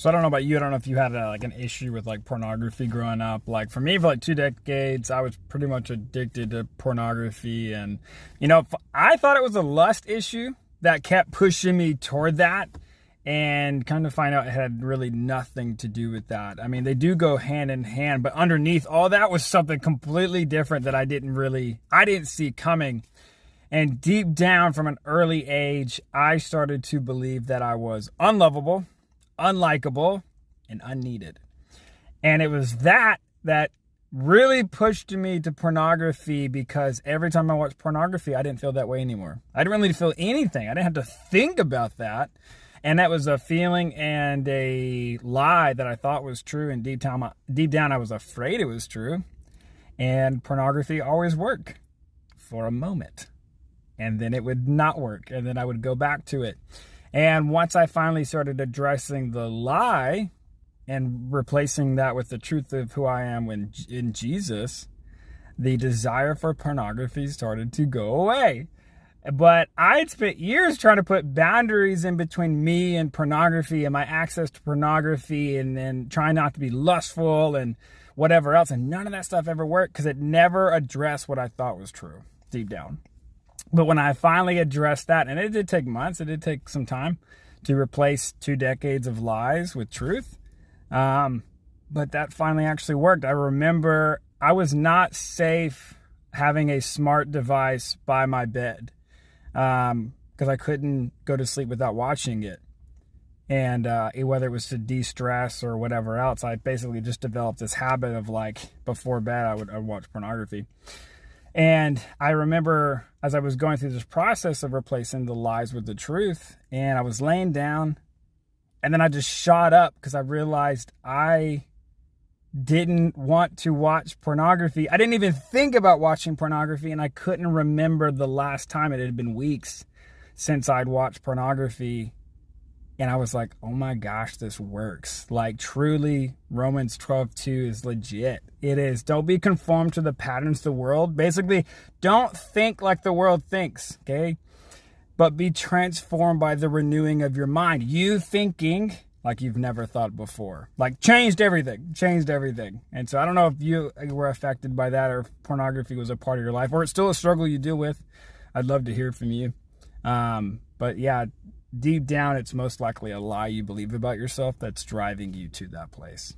So I don't know about you. I don't know if you had like an issue with like pornography growing up. Like for me, for like 2 decades, I was pretty much addicted to pornography. And, I thought it was a lust issue that kept pushing me toward that, and kind of find out it had really nothing to do with that. I mean, they do go hand in hand, but underneath all that was something completely different that I didn't see coming. And deep down from an early age, I started to believe that I was unlovable, unlikable, and unneeded. And it was that really pushed me to pornography, because every time I watched pornography, I didn't feel that way anymore. I didn't really feel anything. I didn't have to think about that. And that was a feeling and a lie that I thought was true. And deep down, I was afraid it was true. And pornography always worked for a moment. And then it would not work. And then I would go back to it. And once I finally started addressing the lie and replacing that with the truth of who I am in Jesus, the desire for pornography started to go away. But I had spent years trying to put boundaries in between me and pornography and my access to pornography, and trying not to be lustful and whatever else. And none of that stuff ever worked, because it never addressed what I thought was true deep down. But when I finally addressed that, and it did take months, it did take some time to replace 2 decades of lies with truth. But that finally actually worked. I remember I was not safe having a smart device by my bed, because I couldn't go to sleep without watching it. And whether it was to de-stress or whatever else, I basically just developed this habit of, like, before bed, I would watch pornography. And I remember as I was going through this process of replacing the lies with the truth, and I was laying down, and then I just shot up because I realized I didn't want to watch pornography. I didn't even think about watching pornography, and I couldn't remember the last time. It had been weeks since I'd watched pornography. And I was like, oh my gosh, this works. Like, truly, Romans 12:2 is legit. It is. Don't be conformed to the patterns of the world. Basically, don't think like the world thinks, okay? But be transformed by the renewing of your mind. You thinking like you've never thought before. Like, changed everything. And so I don't know if you were affected by that, or if pornography was a part of your life, or it's still a struggle you deal with. I'd love to hear from you. But yeah, deep down, it's most likely a lie you believe about yourself that's driving you to that place.